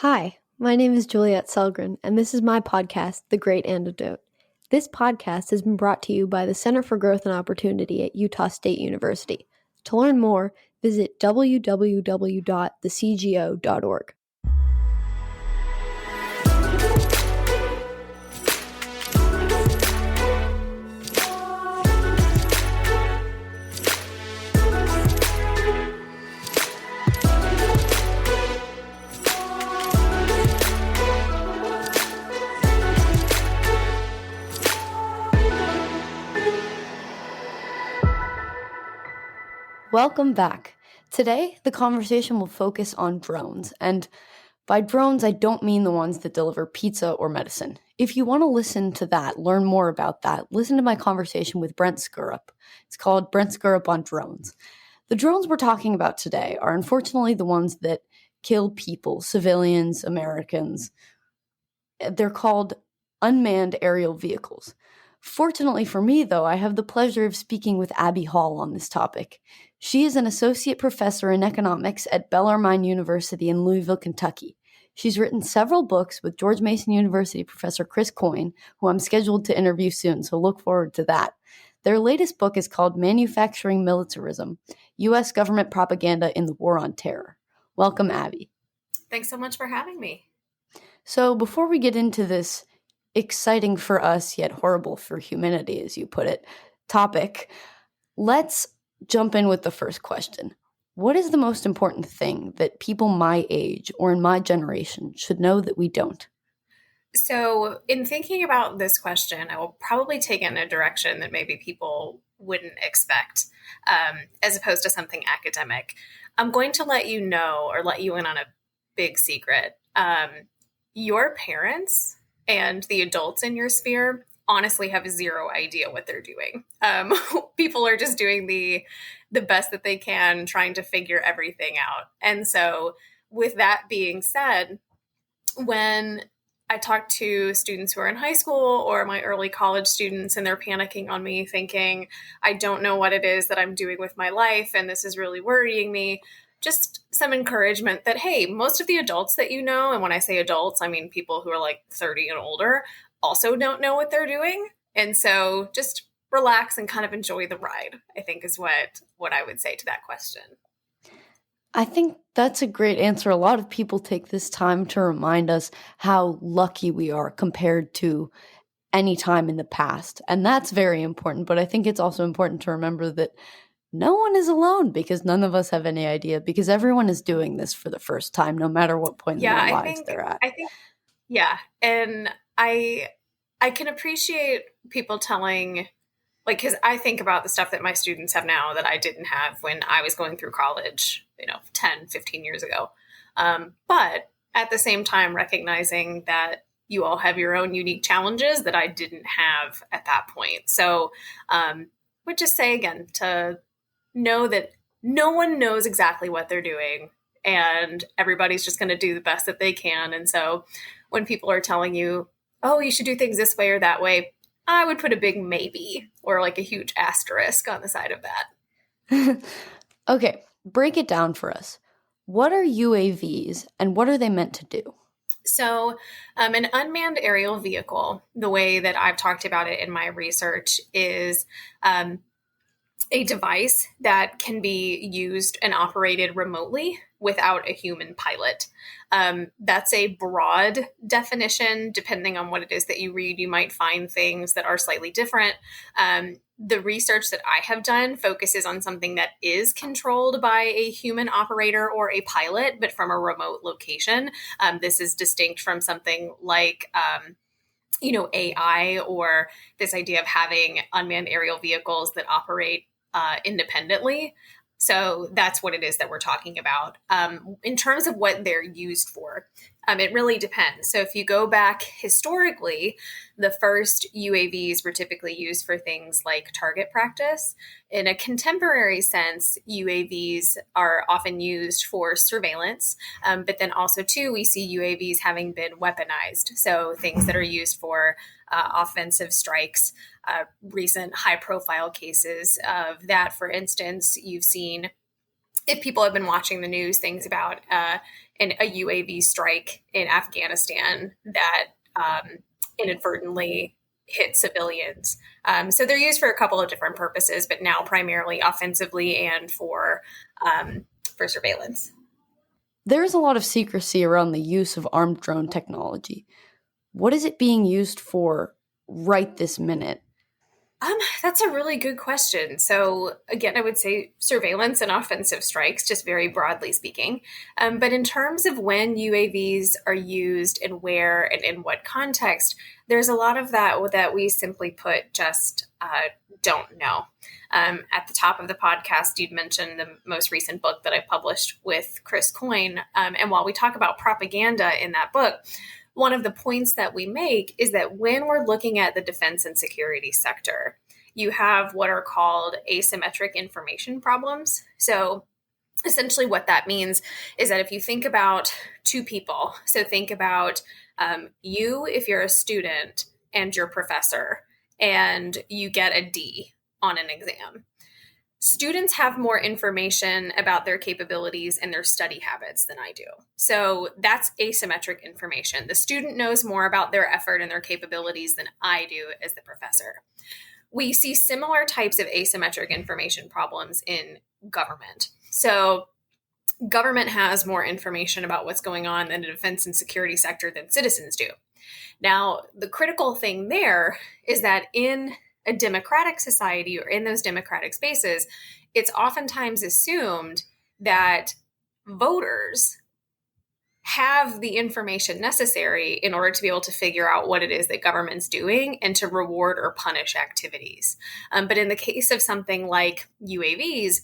Hi, my name is Juliet Selgren, and this is my podcast, The Great Antidote. This podcast has been brought to you by the Center for Growth and Opportunity at Utah State University. To learn more, visit www.thecgo.org. Welcome back. Today, the conversation will focus on drones, and by drones, I don't mean the ones that deliver pizza or medicine. If you want to listen to that, learn more about that, listen to my conversation with Brent Skurup. It's called Brent Skurup on Drones. The drones we're talking about today are unfortunately the ones that kill people, civilians, Americans. They're called unmanned aerial vehicles. Fortunately for me, though, I have the pleasure of speaking with Abby Hall on this topic. She is an associate professor in economics at Bellarmine University in Louisville, Kentucky. She's written several books with George Mason University professor Chris Coyne, who I'm scheduled to interview soon, so look forward to that. Their latest book is called Manufacturing Militarism, U.S. Government Propaganda in the War on Terror. Welcome, Abby. Thanks so much for having me. So before we get into this exciting for us, yet horrible for humanity, as you put it, topic, let's jump in with the first question. What is the most important thing that people my age or in my generation should know that we don't? So in thinking about this question, I will probably take it in a direction that maybe people wouldn't expect, as opposed to something academic. I'm going to let you know or let you in on a big secret. Your parents and the adults in your sphere honestly have zero idea what they're doing. People are just doing the best that they can, trying to figure everything out. And so with that being said, when I talk to students who are in high school or my early college students and they're panicking on me thinking, I don't know what it is that I'm doing with my life and this is really worrying me, just some encouragement that, hey, most of the adults that you know, and when I say adults, I mean people who are like 30 and older, also don't know what they're doing. And so just relax and kind of enjoy the ride, I think is what I would say to that question. I think that's a great answer. A lot of people take this time to remind us how lucky we are compared to any time in the past. And that's very important. But I think it's also important to remember that no one is alone because none of us have any idea because everyone is doing this for the first time, no matter what point in their lives they're at. Yeah. And I can appreciate people telling, like, because I think about the stuff that my students have now that I didn't have when I was going through college, 10, 15 years ago. But at the same time, recognizing that you all have your own unique challenges that I didn't have at that point. So would just say again to know that no one knows exactly what they're doing and everybody's just going to do the best that they can. And so when people are telling you, oh, you should do things this way or that way, I would put a big maybe or like a huge asterisk on the side of that. Okay, break it down for us. What are UAVs and what are they meant to do? So an unmanned aerial vehicle, the way that I've talked about it in my research is a device that can be used and operated remotely without a human pilot. That's a broad definition. Depending on what it is that you read, you might find things that are slightly different. The research that I have done focuses on something that is controlled by a human operator or a pilot, but from a remote location. This is distinct from something like AI or this idea of having unmanned aerial vehicles that operate independently. So that's what it is that we're talking about. In terms of what they're used for, it really depends. So if you go back historically, the first UAVs were typically used for things like target practice. In a contemporary sense, UAVs are often used for surveillance, but then also too, we see UAVs having been weaponized. So things that are used for offensive strikes. Recent high-profile cases of that, for instance, you've seen if people have been watching the news, things about a UAV strike in Afghanistan that inadvertently hit civilians. So they're used for a couple of different purposes, but now primarily offensively and for surveillance. There is a lot of secrecy around the use of armed drone technology. What is it being used for right this minute? That's a really good question. So again, I would say surveillance and offensive strikes, just very broadly speaking. But in terms of when UAVs are used and where and in what context, there's a lot of that we simply put just don't know. At the top of the podcast, you'd mentioned the most recent book that I published with Chris Coyne. And while we talk about propaganda in that book, one of the points that we make is that when we're looking at the defense and security sector, you have what are called asymmetric information problems. So essentially what that means is that if you think about two people, so think about you if you're a student and your professor, and you get a D on an exam. Students have more information about their capabilities and their study habits than I do. So that's asymmetric information. The student knows more about their effort and their capabilities than I do as the professor. We see similar types of asymmetric information problems in government. So government has more information about what's going on in the defense and security sector than citizens do. Now, the critical thing there is that in a democratic society or in those democratic spaces, it's oftentimes assumed that voters have the information necessary in order to be able to figure out what it is that government's doing and to reward or punish activities. But in the case of something like UAVs,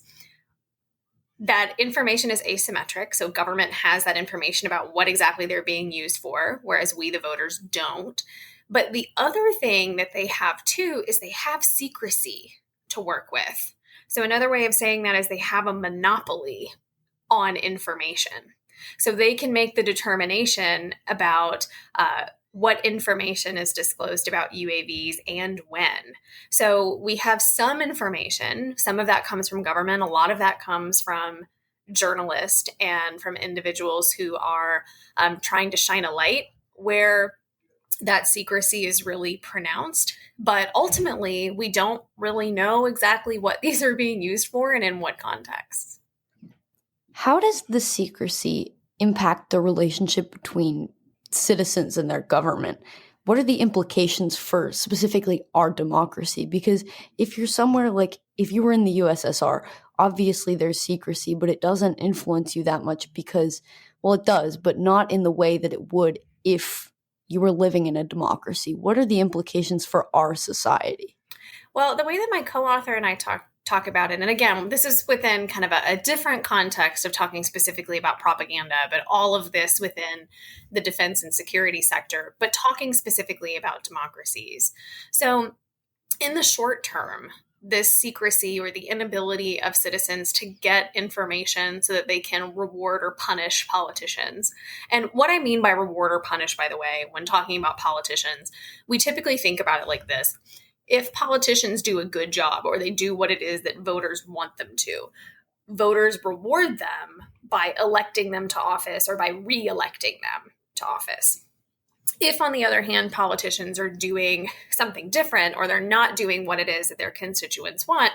that information is asymmetric. So government has that information about what exactly they're being used for, whereas we, the voters, don't. But the other thing that they have too is they have secrecy to work with. So another way of saying that is they have a monopoly on information. So they can make the determination about what information is disclosed about UAVs and when. So we have some information. Some of that comes from government. A lot of that comes from journalists and from individuals who are trying to shine a light where that secrecy is really pronounced. But ultimately, we don't really know exactly what these are being used for and in what contexts. How does the secrecy impact the relationship between citizens and their government? What are the implications for specifically our democracy? Because if you're somewhere like, if you were in the USSR, obviously there's secrecy, but it doesn't influence you that much because, well, it does, but not in the way that it would if you were living in a democracy. What are the implications for our society? Well, the way that my co-author and I talk about it, and again, this is within kind of a different context of talking specifically about propaganda, but all of this within the defense and security sector, but talking specifically about democracies. So in the short term, this secrecy or the inability of citizens to get information so that they can reward or punish politicians. And what I mean by reward or punish, by the way, when talking about politicians, we typically think about it like this. If politicians do a good job or they do what it is that voters want them to, voters reward them by electing them to office or by re-electing them to office. If, on the other hand, politicians are doing something different or they're not doing what it is that their constituents want,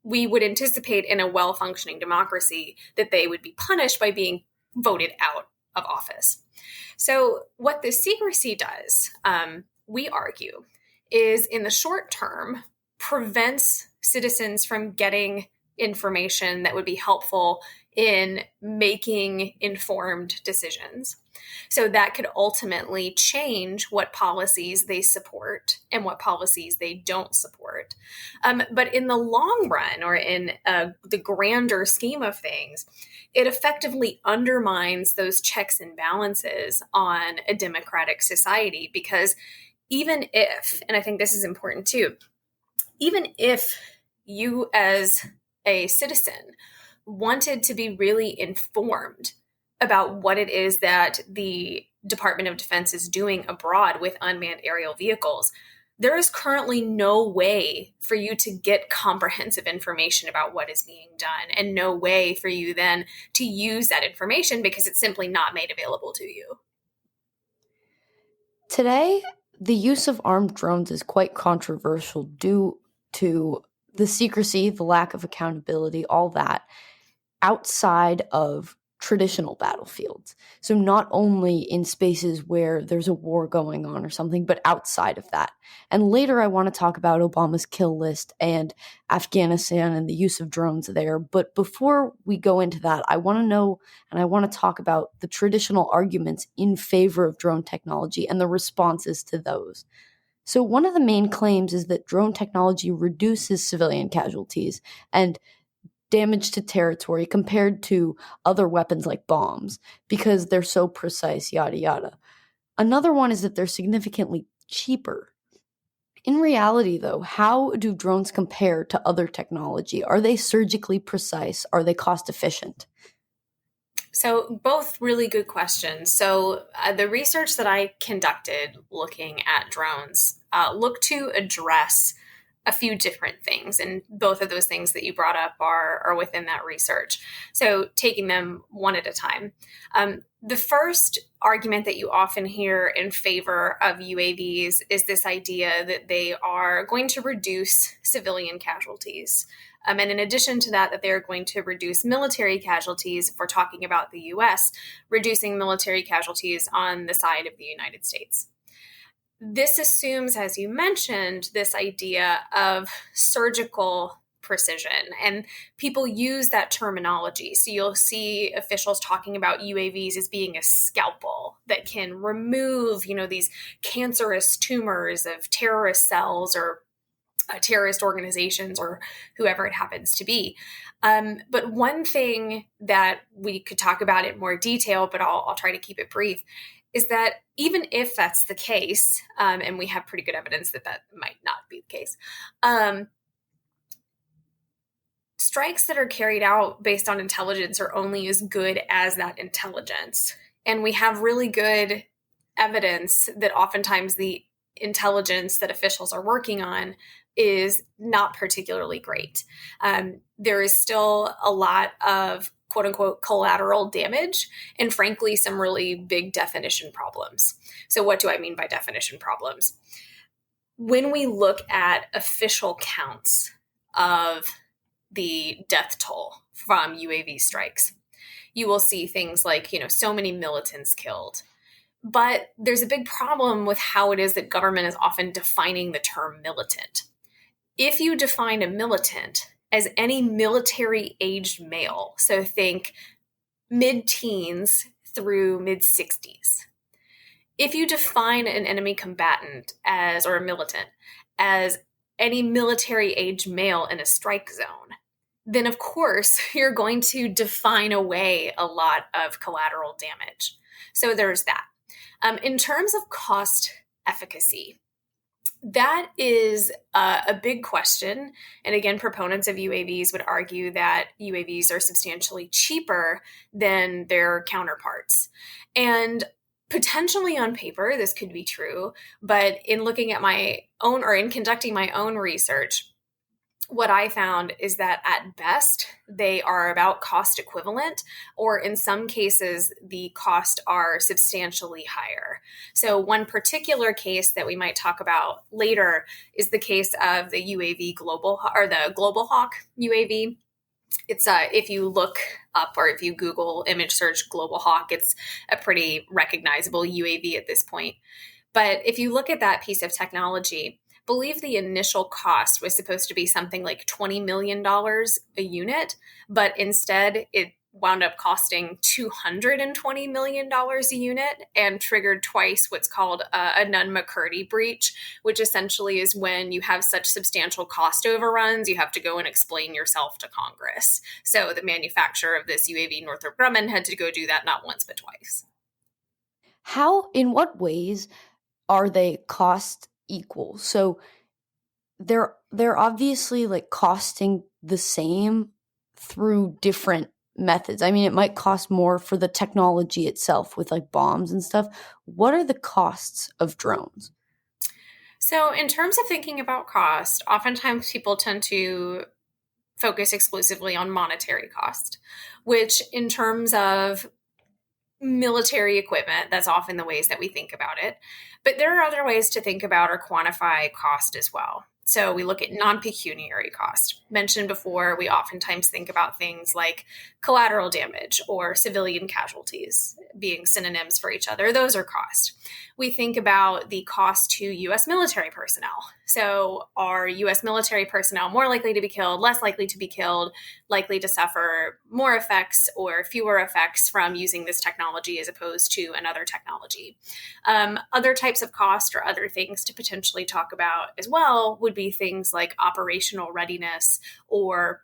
we would anticipate in a well-functioning democracy that they would be punished by being voted out of office. So what this secrecy does, we argue, is in the short term prevents citizens from getting information that would be helpful in making informed decisions. So that could ultimately change what policies they support and what policies they don't support. But in the long run, or in the grander scheme of things, it effectively undermines those checks and balances on a democratic society. Because even if, and I think this is important too, even if you as a citizen wanted to be really informed about what it is that the Department of Defense is doing abroad with unmanned aerial vehicles, there is currently no way for you to get comprehensive information about what is being done, and no way for you then to use that information because it's simply not made available to you. Today, the use of armed drones is quite controversial due to the secrecy, the lack of accountability, all that outside of traditional battlefields. So not only in spaces where there's a war going on or something, but outside of that. And later I want to talk about Obama's kill list and Afghanistan and the use of drones there. But before we go into that, I want to know and I want to talk about the traditional arguments in favor of drone technology and the responses to those. So one of the main claims is that drone technology reduces civilian casualties and damage to territory compared to other weapons like bombs because they're so precise, yada yada. Another one is that they're significantly cheaper. In reality, though, how do drones compare to other technology? Are they surgically precise? Are they cost efficient? So, both really good questions. So, the research that I conducted looking at drones looked to address a few different things, and both of those things that you brought up are within that research. So, taking them one at a time. The first argument that you often hear in favor of UAVs is this idea that they are going to reduce civilian casualties. And in addition to that, that they're going to reduce military casualties, if we're talking about the US, reducing military casualties on the side of the United States. This assumes, as you mentioned, this idea of surgical precision, and people use that terminology. So you'll see officials talking about UAVs as being a scalpel that can remove, these cancerous tumors of terrorist cells or terrorist organizations or whoever it happens to be. But one thing that we could talk about in more detail, but I'll try to keep it brief, is that even if that's the case, and we have pretty good evidence that that might not be the case, strikes that are carried out based on intelligence are only as good as that intelligence. And we have really good evidence that oftentimes the intelligence that officials are working on is not particularly great. There is still a lot of quote unquote collateral damage, and frankly, some really big definition problems. So what do I mean by definition problems? When we look at official counts of the death toll from UAV strikes, you will see things like, so many militants killed. But there's a big problem with how it is that government is often defining the term militant. If you define a militant as any military-aged male, so think mid-teens through mid-60s. If you define an enemy combatant or a militant as any military-aged male in a strike zone, then of course you're going to define away a lot of collateral damage. So there's that. In terms of cost efficacy, that is a big question. And again, proponents of UAVs would argue that UAVs are substantially cheaper than their counterparts. And potentially on paper, this could be true. But in looking at my own or in conducting my own research, what I found is that at best, they are about cost equivalent, or in some cases, the costs are substantially higher. So one particular case that we might talk about later is the case of the UAV the Global Hawk UAV. It's if you look up or if you Google image search Global Hawk, it's a pretty recognizable UAV at this point. But if you look at that piece of technology, believe the initial cost was supposed to be something like $20 million a unit, but instead it wound up costing $220 million a unit and triggered twice what's called a Nunn-McCurdy breach, which essentially is when you have such substantial cost overruns, you have to go and explain yourself to Congress. So the manufacturer of this UAV, Northrop Grumman, had to go do that not once but twice. In what ways are they cost equal? So they're obviously like costing the same through different methods. I mean, it might cost more for the technology itself with like bombs and stuff. What are the costs of drones? So, in terms of thinking about cost, oftentimes people tend to focus exclusively on monetary cost, which, in terms of military equipment, that's often the ways that we think about it. But there are other ways to think about or quantify cost as well. So we look at non-pecuniary cost. Mentioned before, we oftentimes think about things like collateral damage or civilian casualties being synonyms for each other. Those are cost. We think about the cost to U.S. military personnel. So are U.S. military personnel more likely to be killed, less likely to be killed, likely to suffer more effects or fewer effects from using this technology as opposed to another technology? Other types of cost or other things to potentially talk about as well would be things like operational readiness or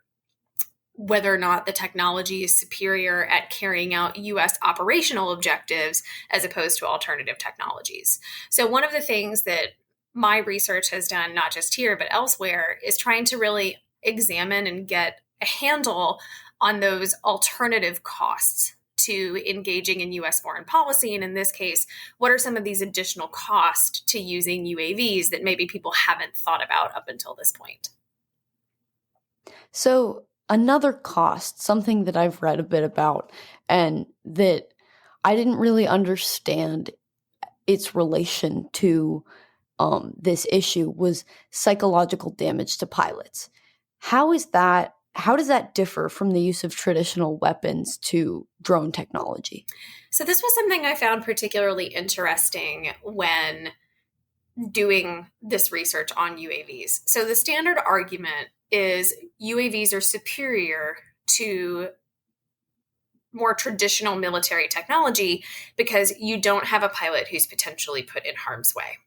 whether or not the technology is superior at carrying out U.S. operational objectives as opposed to alternative technologies. So one of the things that my research has done, not just here, but elsewhere, is trying to really examine and get a handle on those alternative costs to engaging in U.S. foreign policy. And in this case, what are some of these additional costs to using UAVs that maybe people haven't thought about up until this point? So another cost, something that I've read a bit about and that I didn't really understand its relation to this issue, was psychological damage to pilots. How does that differ from the use of traditional weapons to drone technology? So this was something I found particularly interesting when doing this research on UAVs. So the standard argument is UAVs are superior to more traditional military technology because you don't have a pilot who's potentially put in harm's way.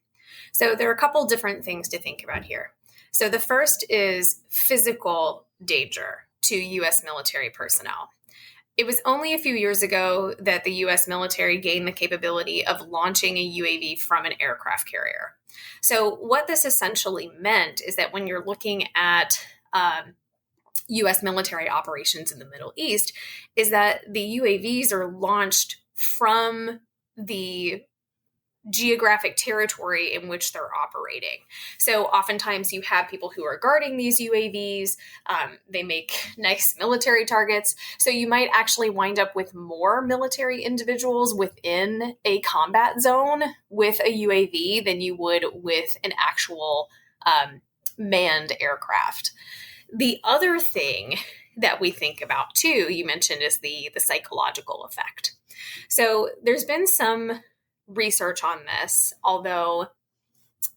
So there are a couple different things to think about here. So the first is physical danger to U.S. military personnel. It was only a few years ago that the U.S. military gained the capability of launching a UAV from an aircraft carrier. So what this essentially meant is that when you're looking at U.S. military operations in the Middle East, is that the UAVs are launched from the geographic territory in which they're operating. So oftentimes you have people who are guarding these UAVs. They make nice military targets. So you might actually wind up with more military individuals within a combat zone with a UAV than you would with an actual manned aircraft. The other thing that we think about too, you mentioned, is the psychological effect. So there's been some research on this, although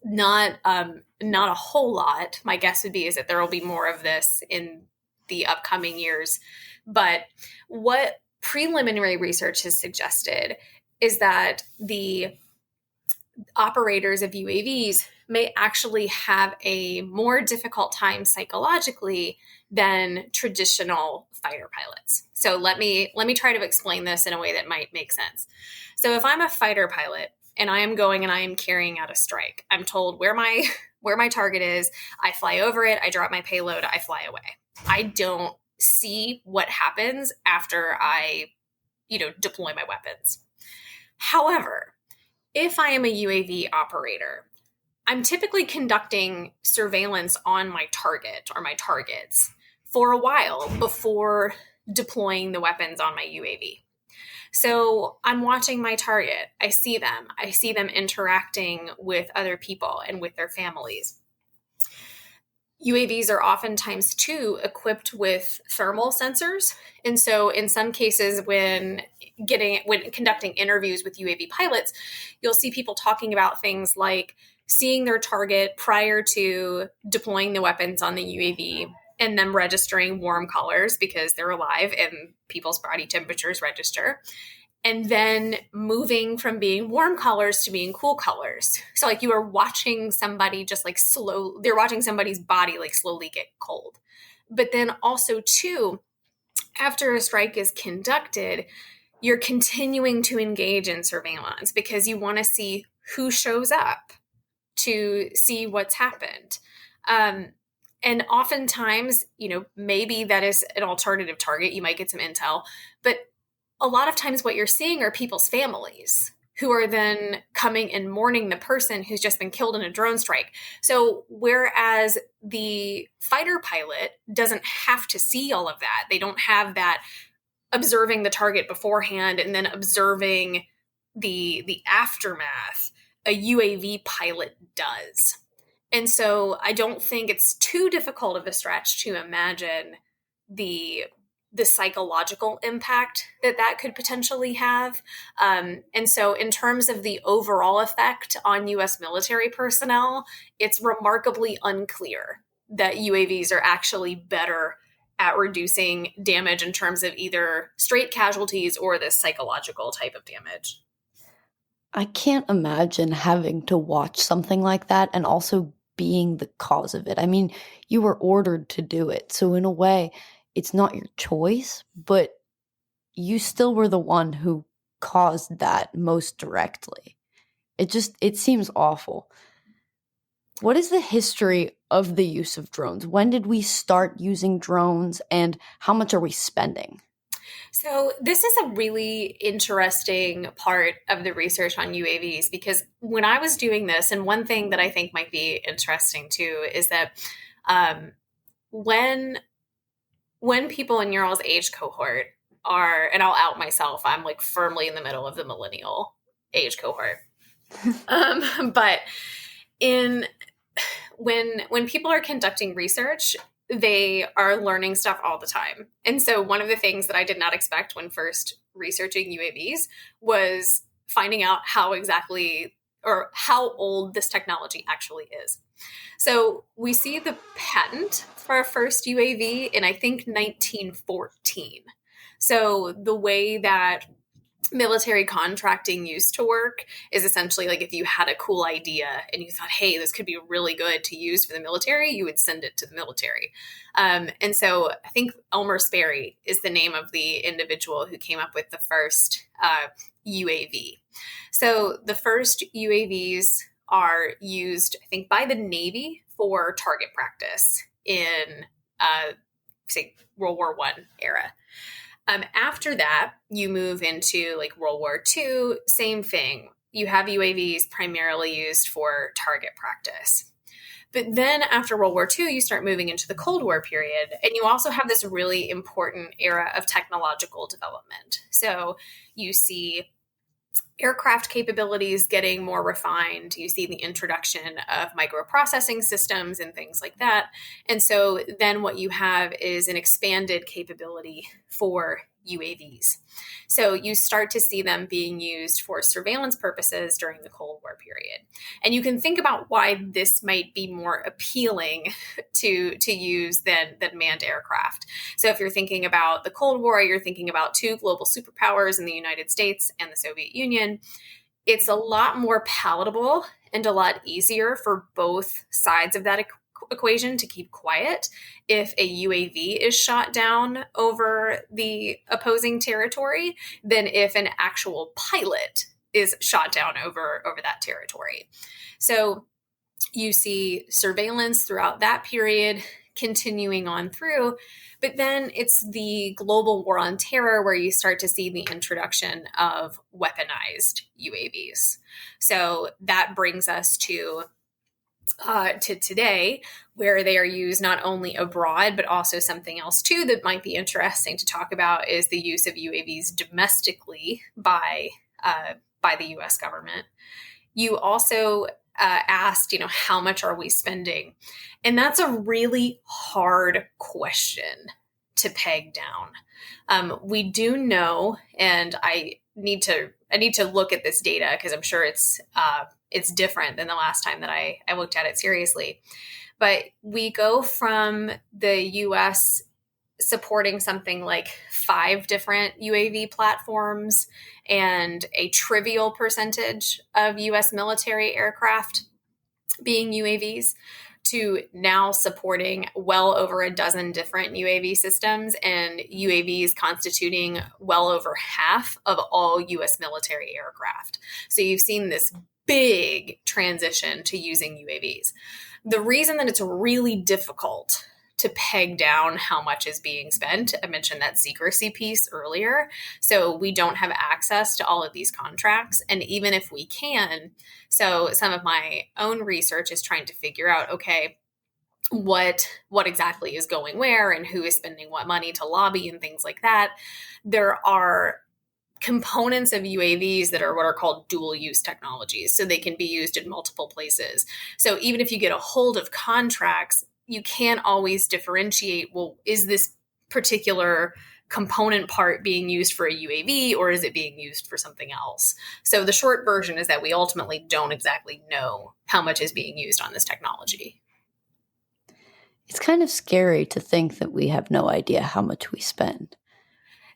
not a whole lot. My guess would be is that there will be more of this in the upcoming years. But what preliminary research has suggested is that the operators of UAVs may actually have a more difficult time psychologically than traditional fighter pilots. So let me try to explain this in a way that might make sense. So if I'm a fighter pilot and I am going and I am carrying out a strike, I'm told where my target is, I fly over it, I drop my payload, I fly away. I don't see what happens after I, deploy my weapons. However, if I am a UAV operator, I'm typically conducting surveillance on my target or my targets for a while before deploying the weapons on my UAV. So I'm watching my target. I see them interacting with other people and with their families. UAVs are oftentimes too equipped with thermal sensors. And so in some cases, when conducting interviews with UAV pilots, you'll see people talking about things like seeing their target prior to deploying the weapons on the UAV and them registering warm colors because they're alive and people's body temperatures register. And then moving from being warm colors to being cool colors. So like you are watching somebody they're watching somebody's body like slowly get cold. But then also too, after a strike is conducted, you're continuing to engage in surveillance because you want to see who shows up to see what's happened. And oftentimes, maybe that is an alternative target. You might get some intel, but a lot of times what you're seeing are people's families who are then coming and mourning the person who's just been killed in a drone strike. So whereas the fighter pilot doesn't have to see all of that, they don't have that observing the target beforehand and then observing the aftermath, a UAV pilot does. And so I don't think it's too difficult of a stretch to imagine the psychological impact that could potentially have. And so in terms of the overall effect on U.S. military personnel, it's remarkably unclear that UAVs are actually better at reducing damage in terms of either straight casualties or this psychological type of damage. I can't imagine having to watch something like that and also being the cause of it. I mean, you were ordered to do it. So in a way, it's not your choice, but you still were the one who caused that most directly. It seems awful. What is the history of the use of drones? When did we start using drones and how much are we spending? So this is a really interesting part of the research on UAVs, because when I was doing this, and one thing that I think might be interesting too, is that when people in your age cohort are, and I'll out myself, I'm like firmly in the middle of the millennial age cohort. But when people are conducting research, they are learning stuff all the time. And so one of the things that I did not expect when first researching UAVs was finding out how exactly or how old this technology actually is. So we see the patent for our first UAV in, I think, 1914. So the way that military contracting used to work is essentially like if you had a cool idea and you thought, hey, this could be really good to use for the military, you would send it to the military. And so I think Elmer Sperry is the name of the individual who came up with the first UAV. So the first UAVs are used, I think, by the Navy for target practice in, say, World War I era. After that, you move into like World War II, same thing. You have UAVs primarily used for target practice. But then after World War II, you start moving into the Cold War period, and you also have this really important era of technological development. So you see aircraft capabilities getting more refined. You see the introduction of microprocessing systems and things like that. And so then what you have is an expanded capability for UAVs. So you start to see them being used for surveillance purposes during the Cold War period. And you can think about why this might be more appealing to use than manned aircraft. So if you're thinking about the Cold War, you're thinking about two global superpowers in the United States and the Soviet Union. It's a lot more palatable and a lot easier for both sides of that equation to keep quiet if a UAV is shot down over the opposing territory than if an actual pilot is shot down over that territory. So you see surveillance throughout that period continuing on through, but then it's the global war on terror where you start to see the introduction of weaponized UAVs. So that brings us to today, where they are used not only abroad, but also something else too that might be interesting to talk about is the use of UAVs domestically by the U.S. government. You also asked, how much are we spending? And that's a really hard question to peg down. We do know, and I need to look at this data because I'm sure it's different than the last time that I looked at it seriously. But we go from the U.S. supporting something like 5 different UAV platforms and a trivial percentage of U.S. military aircraft being UAVs to now supporting well over a dozen different UAV systems and UAVs constituting well over half of all U.S. military aircraft. So you've seen this big transition to using UAVs. The reason that it's really difficult to peg down how much is being spent. I mentioned that secrecy piece earlier. So we don't have access to all of these contracts. And even if we can, so some of my own research is trying to figure out, okay, what exactly is going where and who is spending what money to lobby and things like that. There are components of UAVs that are what are called dual use technologies. So they can be used in multiple places. So even if you get a hold of contracts, you can't always differentiate, well, is this particular component part being used for a UAV or is it being used for something else? So the short version is that we ultimately don't exactly know how much is being used on this technology. It's kind of scary to think that we have no idea how much we spend.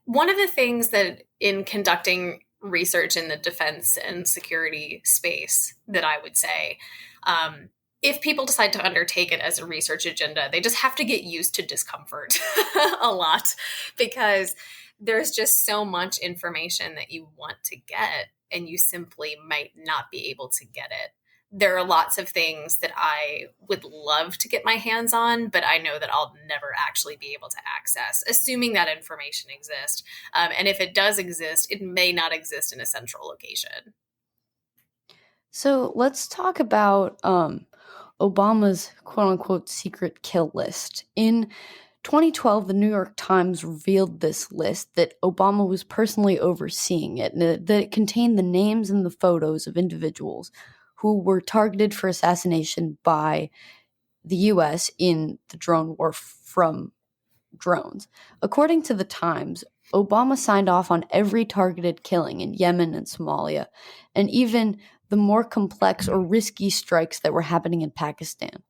One of the things that in conducting research in the defense and security space that I would say, if people decide to undertake it as a research agenda, they just have to get used to discomfort a lot, because there's just so much information that you want to get and you simply might not be able to get it. There are lots of things that I would love to get my hands on, but I know that I'll never actually be able to access, assuming that information exists. And if it does exist, it may not exist in a central location. So let's talk about Obama's quote-unquote secret kill list. In 2012, the New York Times revealed this list that Obama was personally overseeing it, and that it contained the names and the photos of individuals who were targeted for assassination by the U.S. in the drone war from drones. According to the Times, Obama signed off on every targeted killing in Yemen and Somalia, and even the more complex or risky strikes that were happening in Pakistan.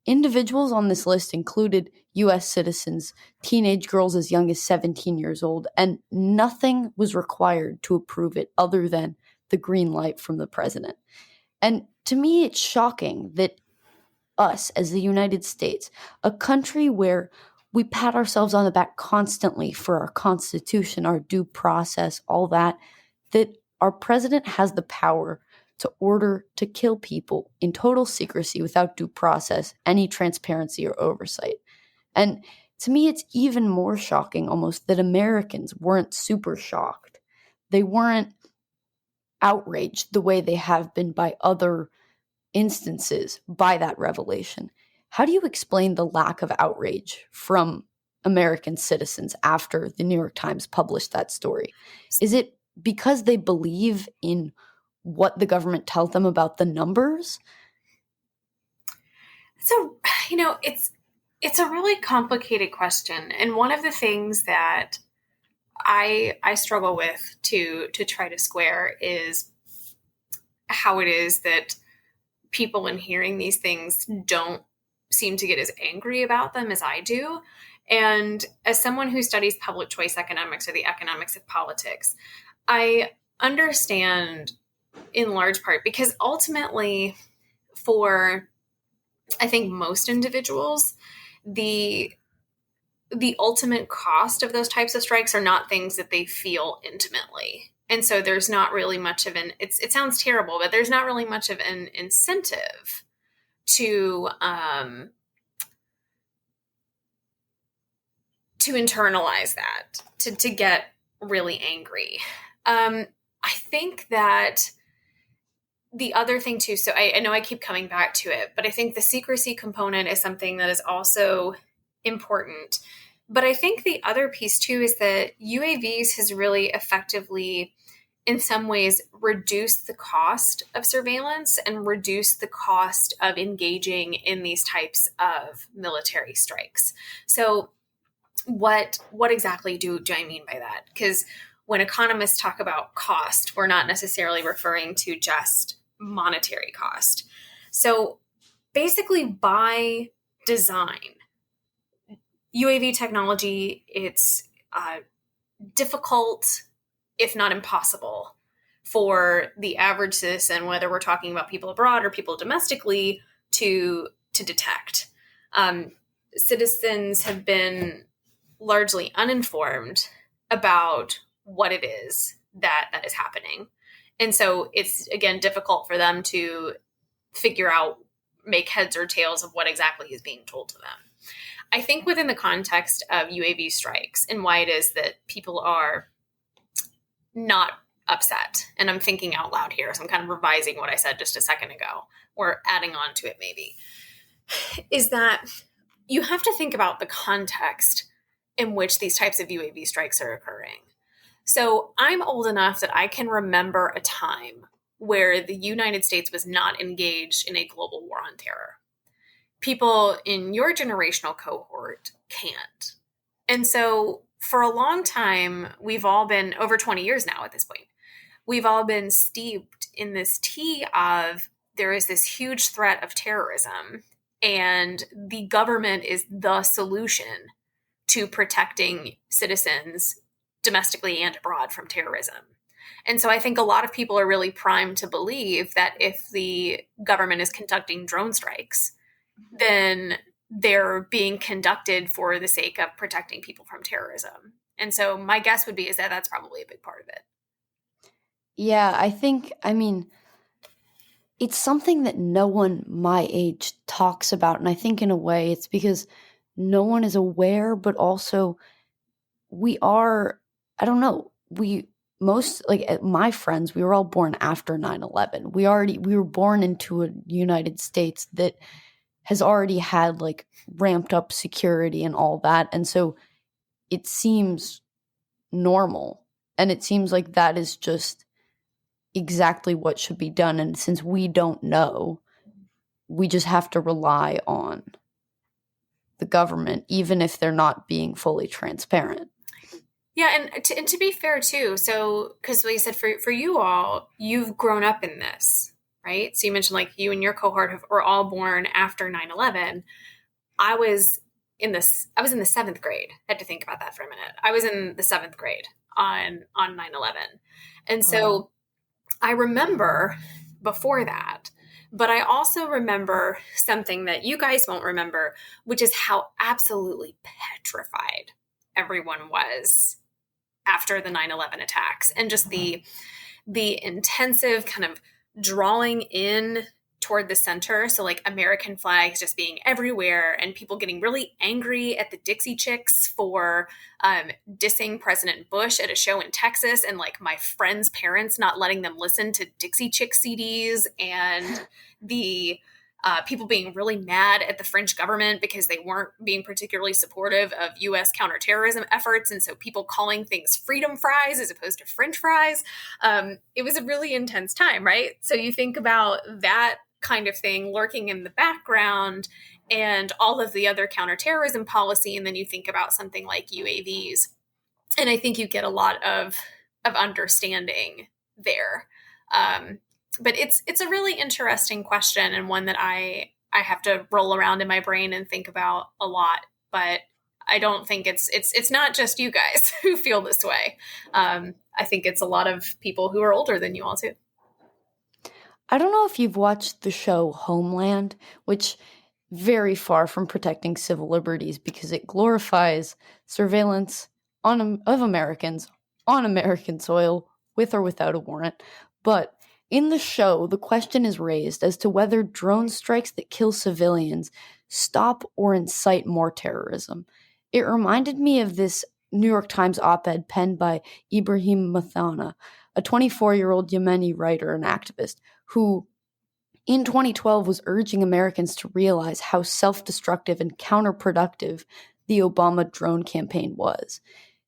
Individuals on this list included U.S. citizens, teenage girls as young as 17 years old, and nothing was required to approve it other than the green light from the president. And to me, it's shocking that us, as the United States, a country where we pat ourselves on the back constantly for our Constitution, our due process, all that, that our president has the power to order to kill people in total secrecy without due process, any transparency or oversight. And to me, it's even more shocking almost that Americans weren't super shocked. They weren't outraged the way they have been by other instances by that revelation. How do you explain the lack of outrage from American citizens after the New York Times published that story? Is it because they believe in what the government tells them about the numbers? So, it's a really complicated question. And one of the things that I struggle with to try to square is how it is that people in hearing these things don't seem to get as angry about them as I do. And as someone who studies public choice economics or the economics of politics, I understand in large part because ultimately for, I think, most individuals, the ultimate cost of those types of strikes are not things that they feel intimately. And so there's not really much of it sounds terrible, but there's not really much of an incentive to internalize that, to get really angry. I think that the other thing too, so I know I keep coming back to it, but I think the secrecy component is something that is also important. But I think the other piece too is that UAVs has really effectively, in some ways, reduced the cost of surveillance and reduced the cost of engaging in these types of military strikes. So what exactly do I mean by that? Because when economists talk about cost, we're not necessarily referring to just monetary cost. So basically, by design, UAV technology, it's difficult, if not impossible, for the average citizen, whether we're talking about people abroad or people domestically, to detect. Citizens have been largely uninformed about what it is that is happening. And so it's, again, difficult for them to figure out, make heads or tails of what exactly is being told to them. I think within the context of UAV strikes and why it is that people are not upset, and I'm thinking out loud here, so I'm kind of revising what I said just a second ago, or adding on to it maybe, is that you have to think about the context in which these types of UAV strikes are occurring. So I'm old enough that I can remember a time where the United States was not engaged in a global war on terror. People in your generational cohort can't. And so for a long time, we've all been, over 20 years now at this point, we've all been steeped in this tea of there is this huge threat of terrorism, and the government is the solution to protecting citizens domestically and abroad from terrorism. And so I think a lot of people are really primed to believe that if the government is conducting drone strikes, then they're being conducted for the sake of protecting people from terrorism. And so my guess would be is that that's probably a big part of it. Yeah, it's something that no one my age talks about. And I think in a way it's because no one is aware, but also we are, I don't know, my friends, we were all born after 9/11. We were born into a United States that has already had like ramped up security and all that. And so it seems normal. And it seems like that is just exactly what should be done. And since we don't know, we just have to rely on the government, even if they're not being fully transparent. Yeah, and to be fair too, so because like you said, for you all, you've grown up in this, right? So you mentioned like you and your cohort were all born after 9/11. I was I was in the seventh grade. I had to think about that for a minute. I was in the seventh grade on 9/11, and so I remember before that. But I also remember something that you guys won't remember, which is how absolutely petrified everyone was after the 9/11 attacks, and just the intensive kind of drawing in toward the center. So like American flags just being everywhere, and people getting really angry at the Dixie Chicks for dissing President Bush at a show in Texas, and like my friends' parents not letting them listen to Dixie Chick CDs, and the people being really mad at the French government because they weren't being particularly supportive of U.S. counterterrorism efforts. And so people calling things freedom fries as opposed to French fries. It was a really intense time, right? So you think about that kind of thing lurking in the background and all of the other counterterrorism policy. And then you think about something like UAVs. And I think you get a lot of understanding there. But it's a really interesting question, and one that I have to roll around in my brain and think about a lot. But I don't think it's not just you guys who feel this way. I think it's a lot of people who are older than you all too. I don't know if you've watched the show Homeland, which very far from protecting civil liberties because it glorifies surveillance of Americans on American soil with or without a warrant. But in the show, the question is raised as to whether drone strikes that kill civilians stop or incite more terrorism. It reminded me of this New York Times op-ed penned by Ibrahim Mathana, a 24-year-old Yemeni writer and activist who in 2012 was urging Americans to realize how self-destructive and counterproductive the Obama drone campaign was.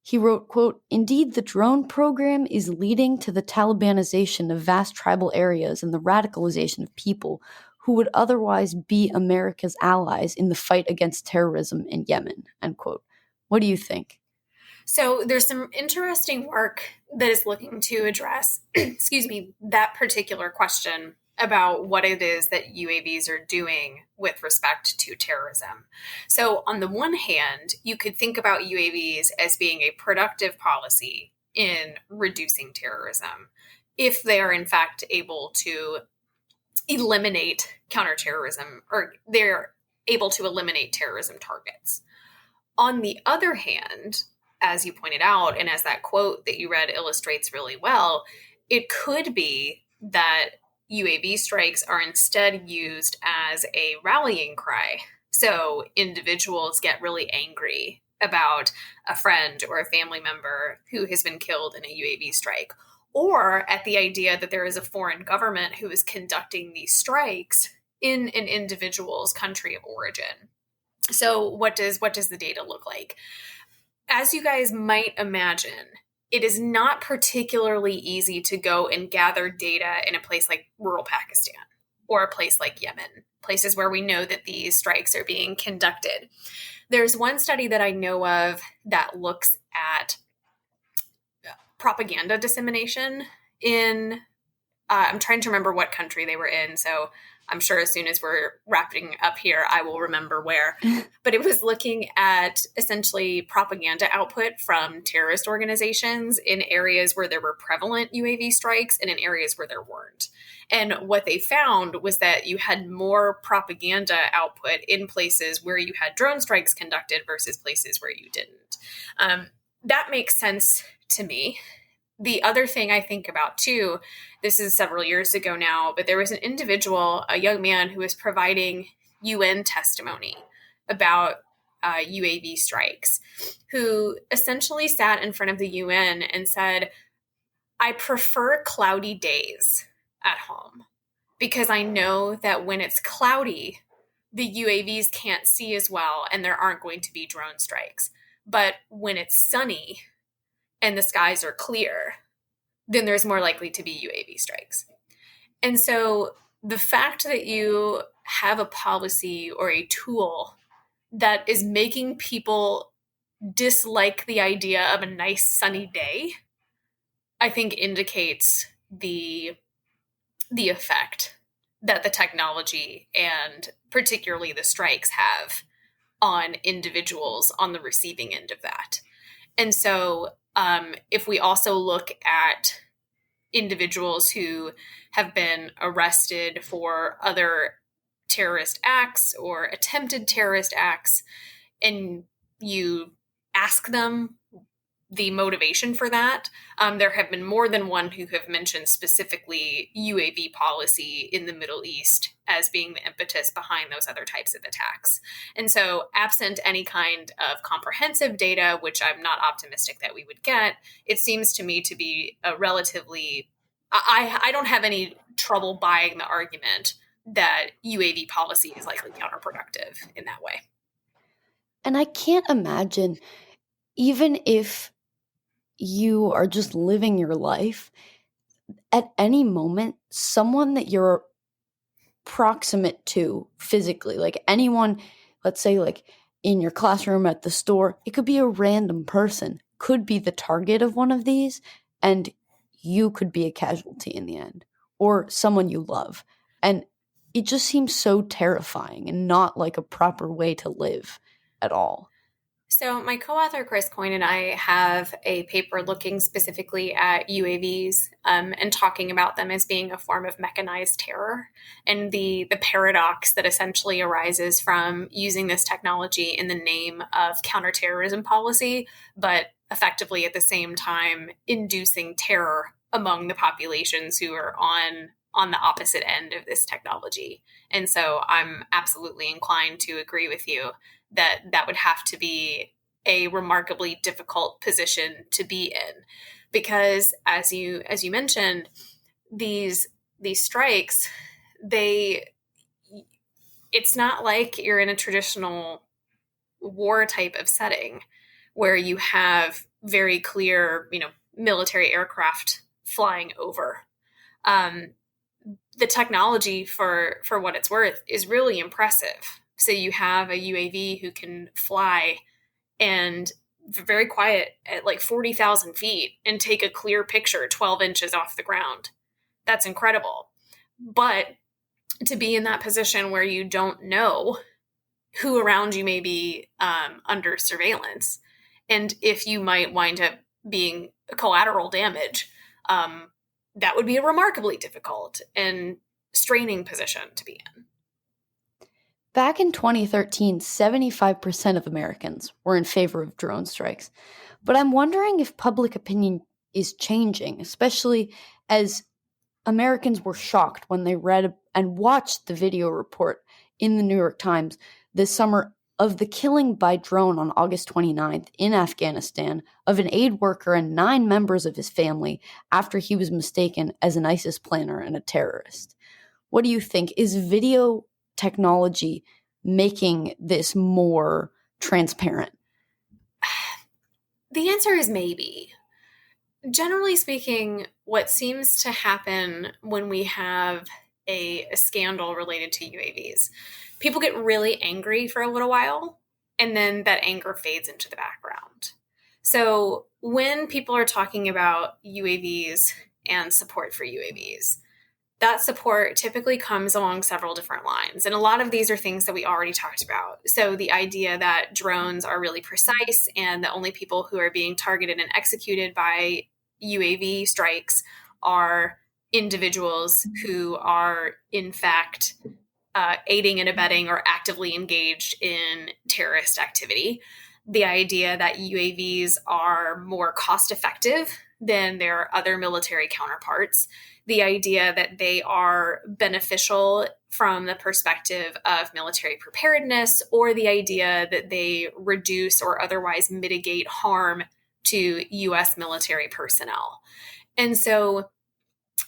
He wrote, quote, "Indeed, the drone program is leading to the Talibanization of vast tribal areas and the radicalization of people who would otherwise be America's allies in the fight against terrorism in Yemen," end quote. What do you think? So there's some interesting work that is looking to address, excuse me, that particular question about what it is that UAVs are doing with respect to terrorism. So on the one hand, you could think about UAVs as being a productive policy in reducing terrorism, if they are in fact able to eliminate counterterrorism, or they're able to eliminate terrorism targets. On the other hand, as you pointed out, and as that quote that you read illustrates really well, it could be that UAV strikes are instead used as a rallying cry. So individuals get really angry about a friend or a family member who has been killed in a UAV strike, or at the idea that there is a foreign government who is conducting these strikes in an individual's country of origin. So what does the data look like? As you guys might imagine, it is not particularly easy to go and gather data in a place like rural Pakistan or a place like Yemen, places where we know that these strikes are being conducted. There's one study that I know of that looks at propaganda dissemination in, I'm trying to remember what country they were in, so I'm sure as soon as we're wrapping up here, I will remember where. But it was looking at essentially propaganda output from terrorist organizations in areas where there were prevalent UAV strikes and in areas where there weren't. And what they found was that you had more propaganda output in places where you had drone strikes conducted versus places where you didn't. That makes sense to me. The other thing I think about too, this is several years ago now, but there was an individual, a young man, who was providing UN testimony about UAV strikes, who essentially sat in front of the UN and said, I prefer cloudy days at home because I know that when it's cloudy, the UAVs can't see as well and there aren't going to be drone strikes. But when it's sunny and the skies are clear, then there's more likely to be UAV strikes. And so the fact that you have a policy or a tool that is making people dislike the idea of a nice sunny day, I think indicates the effect that the technology and particularly the strikes have on individuals on the receiving end of that. And so if we also look at individuals who have been arrested for other terrorist acts or attempted terrorist acts, and you ask them the motivation for that, there have been more than one who have mentioned specifically UAV policy in the Middle East as being the impetus behind those other types of attacks. And so absent any kind of comprehensive data, which I'm not optimistic that we would get, it seems to me to be a relatively, I don't have any trouble buying the argument that UAV policy is likely counterproductive in that way. And I can't imagine, even if you are just living your life, at any moment, someone that you're proximate to physically, like anyone, let's say like in your classroom, at the store, it could be a random person, could be the target of one of these, and you could be a casualty in the end, or someone you love. And it just seems so terrifying and not like a proper way to live at all. So my co-author Chris Coyne and I have a paper looking specifically at UAVs and talking about them as being a form of mechanized terror and the paradox that essentially arises from using this technology in the name of counterterrorism policy, but effectively at the same time inducing terror among the populations who are on the opposite end of this technology. And so I'm absolutely inclined to agree with you that would have to be a remarkably difficult position to be in, because as you mentioned, these strikes, it's not like you're in a traditional war type of setting where you have very clear, military aircraft flying over. The technology, for what it's worth, is really impressive. So you have a UAV who can fly and very quiet at like 40,000 feet and take a clear picture 12 inches off the ground. That's incredible. But to be in that position where you don't know who around you may be under surveillance, and if you might wind up being collateral damage, that would be a remarkably difficult and straining position to be in. Back in 2013, 75% of Americans were in favor of drone strikes. But I'm wondering if public opinion is changing, especially as Americans were shocked when they read and watched the video report in the New York Times this summer of the killing by drone on August 29th in Afghanistan of an aid worker and 9 members of his family after he was mistaken as an ISIS planner and a terrorist. What do you think? Is video technology making this more transparent? The answer is maybe. Generally speaking, what seems to happen when we have a scandal related to UAVs, people get really angry for a little while, and then that anger fades into the background. So when people are talking about UAVs and support for UAVs, that support typically comes along several different lines. And a lot of these are things that we already talked about. So the idea that drones are really precise and the only people who are being targeted and executed by UAV strikes are individuals who are, in fact, aiding and abetting or actively engaged in terrorist activity. The idea that UAVs are more cost effective than their other military counterparts. The idea that they are beneficial from the perspective of military preparedness, or the idea that they reduce or otherwise mitigate harm to U.S. military personnel. And so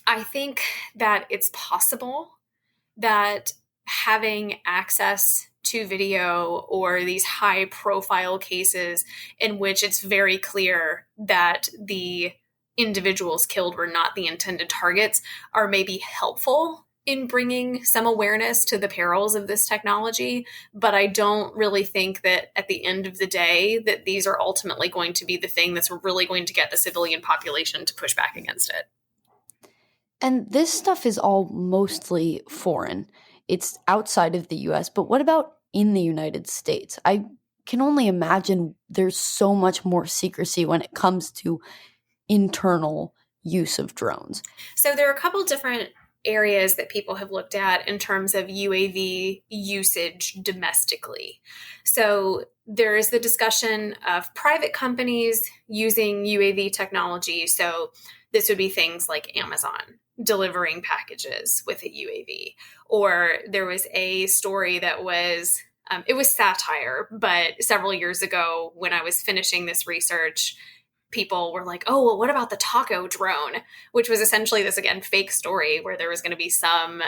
I think that it's possible that having access to video or these high profile cases in which it's very clear that the individuals killed were not the intended targets are maybe helpful in bringing some awareness to the perils of this technology. But I don't really think that at the end of the day that these are ultimately going to be the thing that's really going to get the civilian population to push back against it. And this stuff is all mostly foreign. It's outside of the US, but what about in the United States? I can only imagine there's so much more secrecy when it comes to internal use of drones. So there are a couple different areas that people have looked at in terms of UAV usage domestically. So there is the discussion of private companies using UAV technology. So this would be things like Amazon delivering packages with a UAV. Or there was a story that was, it was satire, but several years ago when I was finishing this research, people were like, oh, well, what about the taco drone? Which was essentially this, again, fake story where there was going to be some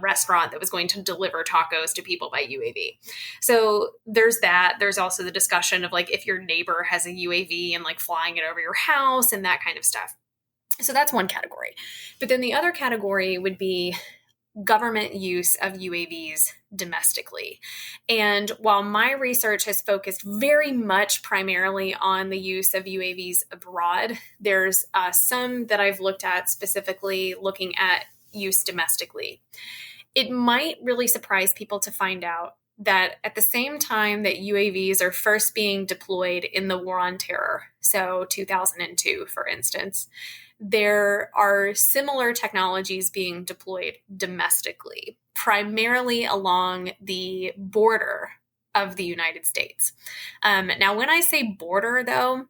restaurant that was going to deliver tacos to people by UAV. So there's that. There's also the discussion of like if your neighbor has a UAV and like flying it over your house and that kind of stuff. So that's one category. But then the other category would be government use of UAVs domestically. And while my research has focused very much primarily on the use of UAVs abroad, there's some that I've looked at specifically looking at use domestically. It might really surprise people to find out that at the same time that UAVs are first being deployed in the War on Terror, so 2002, for instance, there are similar technologies being deployed domestically, primarily along the border of the United States. Now, when I say border, though,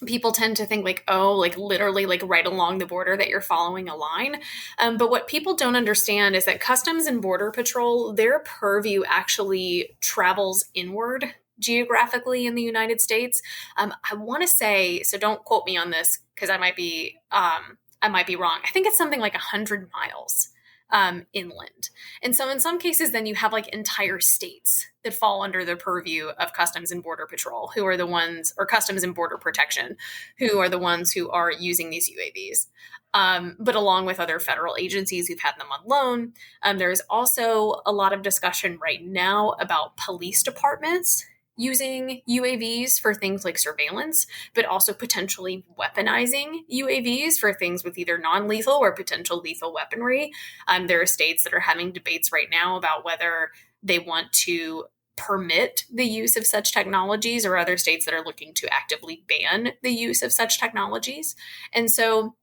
people tend to think like, oh, like literally like right along the border that you're following a line. But what people don't understand is that Customs and Border Patrol, their purview actually travels inward geographically in the United States. I want to say, so don't quote me on this because I might be wrong. I think it's something like 100 miles inland. And so in some cases, then you have like entire states that fall under the purview of Customs and Border Patrol, who are the ones, or Customs and Border Protection, who are the ones who are using these UAVs. But along with other federal agencies who've had them on loan, there's also a lot of discussion right now about police departments using UAVs for things like surveillance, but also potentially weaponizing UAVs for things with either non-lethal or potential lethal weaponry. There are states that are having debates right now about whether they want to permit the use of such technologies, or other states that are looking to actively ban the use of such technologies. And so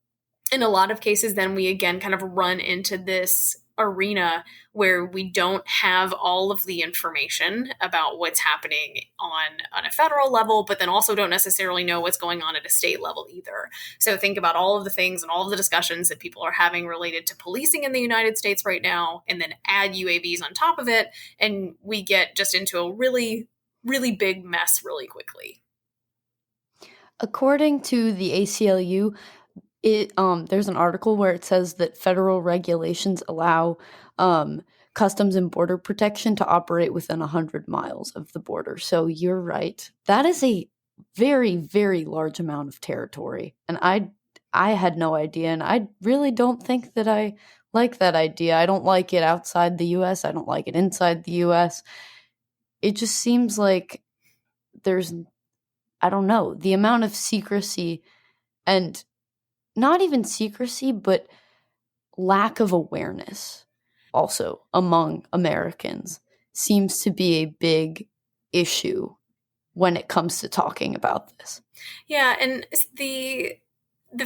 in a lot of cases, then we again kind of run into this arena where we don't have all of the information about what's happening on a federal level, but then also don't necessarily know what's going on at a state level either. So think about all of the things and all of the discussions that people are having related to policing in the United States right now, and then add UAVs on top of it, and we get just into a really, really big mess really quickly. According to the ACLU, there's an article where it says that federal regulations allow Customs and Border Protection to operate within 100 miles of the border. So you're right. That is a very, very large amount of territory. And I had no idea, and I really don't think that I like that idea. I don't like it outside the US. I don't like it inside the US. It just seems like I don't know, the amount of secrecy, and not even secrecy, but lack of awareness also among Americans seems to be a big issue when it comes to talking about this. Yeah, and the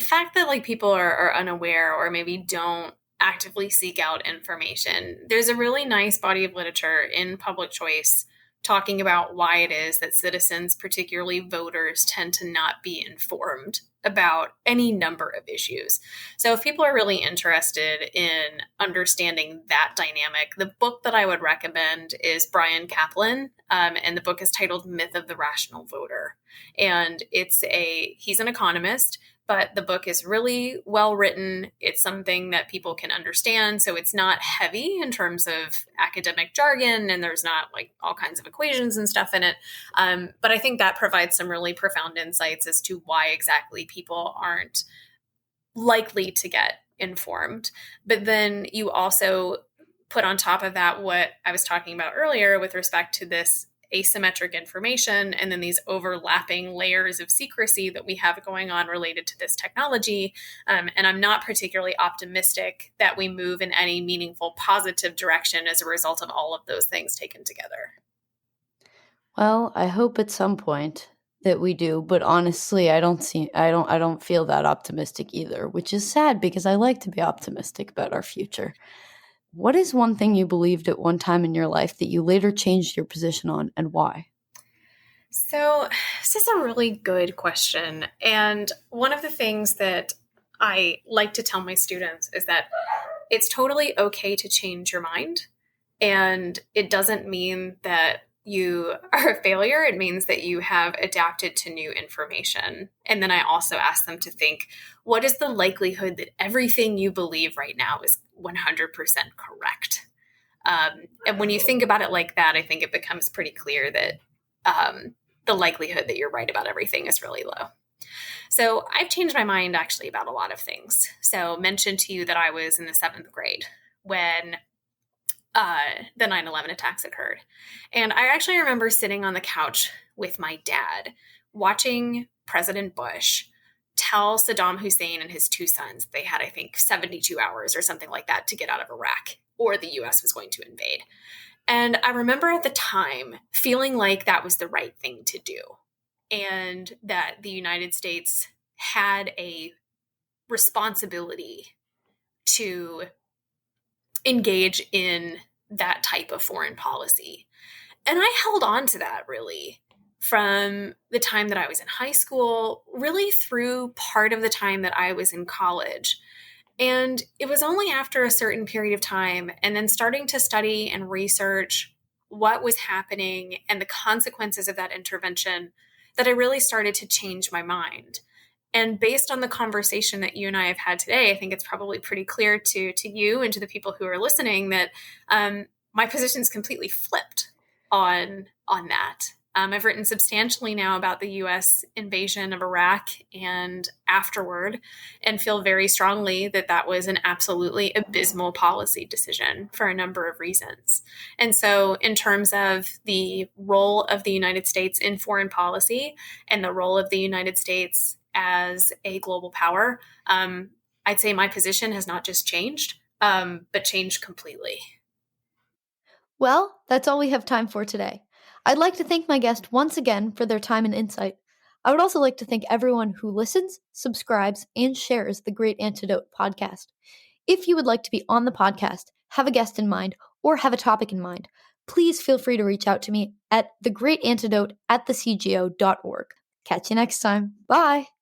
fact that like people are unaware or maybe don't actively seek out information, there's a really nice body of literature in Public Choice talking about why it is that citizens, particularly voters, tend to not be informed about any number of issues. So if people are really interested in understanding that dynamic, the book that I would recommend is Brian Kaplan, and the book is titled Myth of the Rational Voter. And he's an economist, but the book is really well written. It's something that people can understand. So it's not heavy in terms of academic jargon, and there's not like all kinds of equations and stuff in it. But I think that provides some really profound insights as to why exactly people aren't likely to get informed. But then you also put on top of that what I was talking about earlier with respect to this asymmetric information and then these overlapping layers of secrecy that we have going on related to this technology. And I'm not particularly optimistic that we move in any meaningful positive direction as a result of all of those things taken together. Well, I hope at some point that we do, but honestly, I don't feel that optimistic either, which is sad because I like to be optimistic about our future. What is one thing you believed at one time in your life that you later changed your position on, and why? So, this is a really good question. And one of the things that I like to tell my students is that it's totally okay to change your mind. And it doesn't mean that you are a failure. It means that you have adapted to new information. And then I also ask them to think, what is the likelihood that everything you believe right now is 100% correct? And when you think about it like that, I think it becomes pretty clear that the likelihood that you're right about everything is really low. So I've changed my mind actually about a lot of things. So mentioned to you that I was in the 7th grade when the 9/11 attacks occurred. And I actually remember sitting on the couch with my dad watching President Bush tell Saddam Hussein and his 2 sons they had, I think, 72 hours or something like that to get out of Iraq, or the US was going to invade. And I remember at the time feeling like that was the right thing to do, and that the United States had a responsibility to engage in that type of foreign policy. And I held on to that really from the time that I was in high school, really through part of the time that I was in college. And it was only after a certain period of time and then starting to study and research what was happening and the consequences of that intervention that I really started to change my mind. And based on the conversation that you and I have had today, I think it's probably pretty clear to you and to the people who are listening that my position is completely flipped on that. I've written substantially now about the U.S. invasion of Iraq and afterward, and feel very strongly that that was an absolutely abysmal policy decision for a number of reasons. And so in terms of the role of the United States in foreign policy and the role of the United States as a global power, I'd say my position has not just changed, but changed completely. Well, that's all we have time for today. I'd like to thank my guest once again for their time and insight. I would also like to thank everyone who listens, subscribes, and shares the Great Antidote podcast. If you would like to be on the podcast, have a guest in mind, or have a topic in mind, please feel free to reach out to me at thegreatantidote@thecgo.org. Catch you next time. Bye!